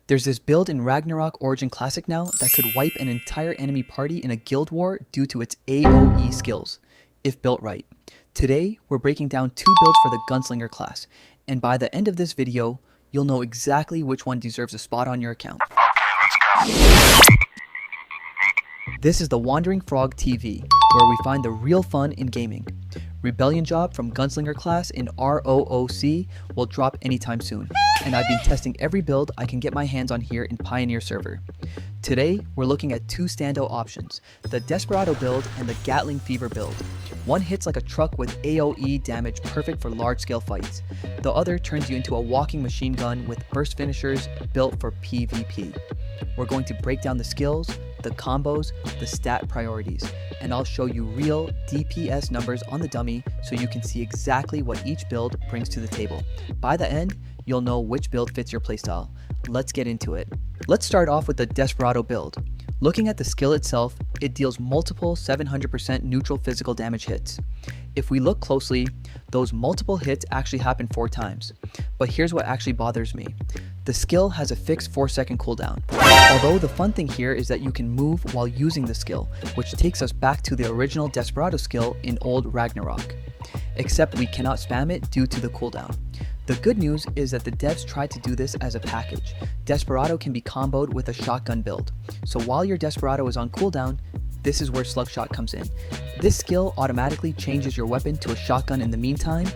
There's this build in Ragnarok Origin Classic now that could wipe an entire enemy party in a guild war due to its AoE skills, if built right. Today, we're breaking down two builds for the Gunslinger class, and by the end of this video, you'll know exactly which one deserves a spot on your account. This is the Wandering Frog TV, where we find the real fun in gaming. Rebellion Job from Gunslinger class in ROOC will drop anytime soon, and I've been testing every build I can get my hands on here in Pioneer server. Today, we're looking at two standout options, the Desperado build and the Gatling Fever build. One hits like a truck with AoE damage perfect for large-scale fights. The other turns you into a walking machine gun with burst finishers built for PvP. We're going to break down the skills, the combos, the stat priorities, and I'll show you real DPS numbers on the dummy so you can see exactly what each build brings to the table. By the end, you'll know which build fits your playstyle. Let's get into it. Let's start off with the Desperado build. Looking at the skill itself, it deals multiple 700% neutral physical damage hits. If we look closely, those multiple hits actually happen 4 times. But here's what actually bothers me. The skill has a fixed 4-second cooldown. Although the fun thing here is that you can move while using the skill, which takes us back to the original Desperado skill in old Ragnarok. Except we cannot spam it due to the cooldown. The good news is that the devs tried to do this as a package. Desperado can be comboed with a shotgun build. So while your Desperado is on cooldown, this is where Slugshot comes in. This skill automatically changes your weapon to a shotgun in the meantime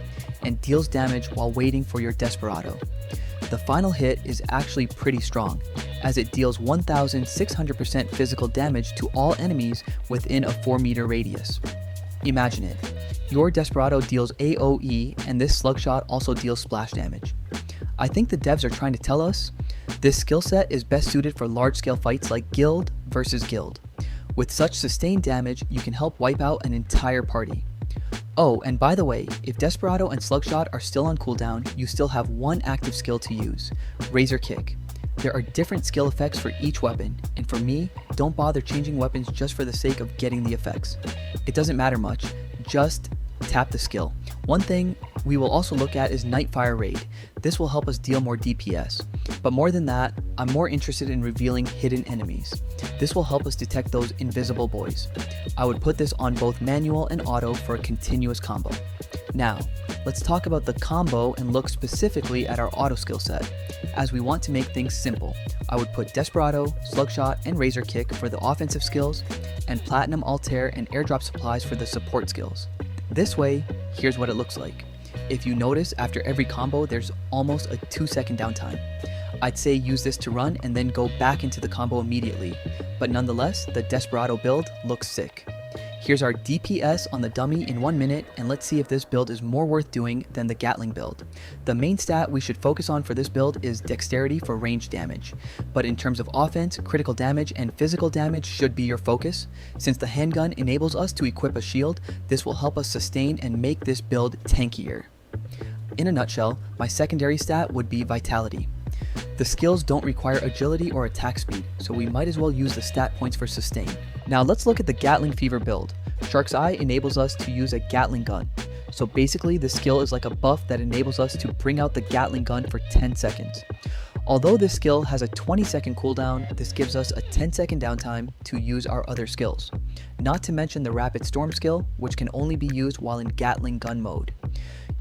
and deals damage while waiting for your Desperado. The final hit is actually pretty strong, as it deals 1600% physical damage to all enemies within a 4-meter radius. Imagine it. Your Desperado deals AoE and this Slugshot also deals splash damage. I think the devs are trying to tell us this skill set is best suited for large-scale fights like guild versus guild. With such sustained damage, you can help wipe out an entire party. Oh, and by the way, if Desperado and Slugshot are still on cooldown, you still have one active skill to use, Razor Kick. There are different skill effects for each weapon, and for me, don't bother changing weapons just for the sake of getting the effects. It doesn't matter much, just tap the skill. One thing we will also look at is Nightfire Raid. This will help us deal more DPS. But more than that, I'm more interested in revealing hidden enemies. This will help us detect those invisible boys. I would put this on both manual and auto for a continuous combo. Now, let's talk about the combo and look specifically at our auto skill set. As we want to make things simple, I would put Desperado, Slugshot, and Razor Kick for the offensive skills, and Platinum, Altair, and Airdrop Supplies for the support skills. This way, here's what it looks like. If you notice, after every combo, there's almost a 2-second downtime. I'd say use this to run and then go back into the combo immediately, but nonetheless, the Desperado build looks sick. Here's our DPS on the dummy in 1 minute, and let's see if this build is more worth doing than the Gatling build. The main stat we should focus on for this build is dexterity for range damage, but in terms of offense, critical damage and physical damage should be your focus. Since the handgun enables us to equip a shield, this will help us sustain and make this build tankier. In a nutshell, my secondary stat would be vitality. The skills don't require agility or attack speed, so we might as well use the stat points for sustain. Now let's look at the Gatling Fever build. Shark's Eye enables us to use a Gatling gun. So basically this skill is like a buff that enables us to bring out the Gatling gun for 10 seconds. Although this skill has a 20-second cooldown, this gives us a 10-second downtime to use our other skills. Not to mention the Rapid Storm skill, which can only be used while in Gatling gun mode.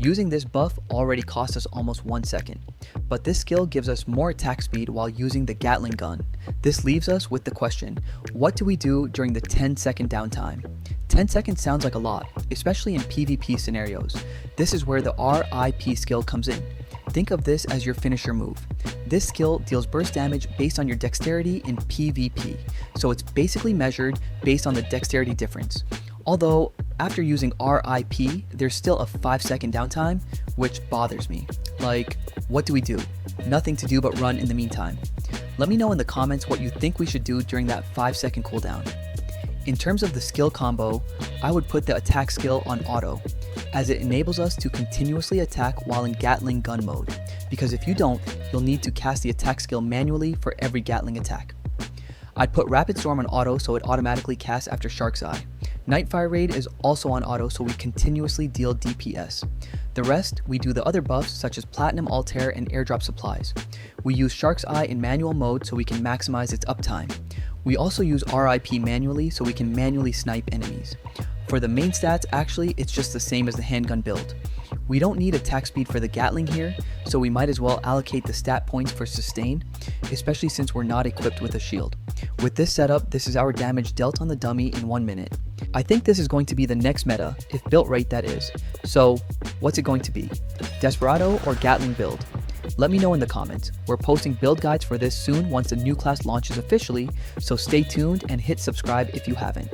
Using this buff already costs us almost 1 second, but this skill gives us more attack speed while using the Gatling gun. This leaves us with the question, what do we do during the 10-second downtime? 10 seconds sounds like a lot, especially in PvP scenarios. This is where the RIP skill comes in. Think of this as your finisher move. This skill deals burst damage based on your dexterity in PvP, so it's basically measured based on the dexterity difference. Although, after using RIP, there's still a 5-second downtime, which bothers me. Like, what do we do? Nothing to do but run in the meantime. Let me know in the comments what you think we should do during that 5-second cooldown. In terms of the skill combo, I would put the attack skill on auto, as it enables us to continuously attack while in Gatling gun mode, because if you don't, you'll need to cast the attack skill manually for every Gatling attack. I'd put Rapid Storm on auto so it automatically casts after Shark's Eye. Nightfire Raid is also on auto, so we continuously deal DPS. The rest, we do the other buffs such as Platinum Altair and Airdrop Supplies. We use Shark's Eye in manual mode so we can maximize its uptime. We also use RIP manually so we can manually snipe enemies. For the main stats, actually, it's just the same as the handgun build. We don't need attack speed for the Gatling here, so we might as well allocate the stat points for sustain, especially since we're not equipped with a shield. With this setup, this is our damage dealt on the dummy in 1 minute. I think this is going to be the next meta, if built right that is. So, what's it going to be? Desperado or Gatling build? Let me know in the comments. We're posting build guides for this soon once the new class launches officially, so stay tuned and hit subscribe if you haven't.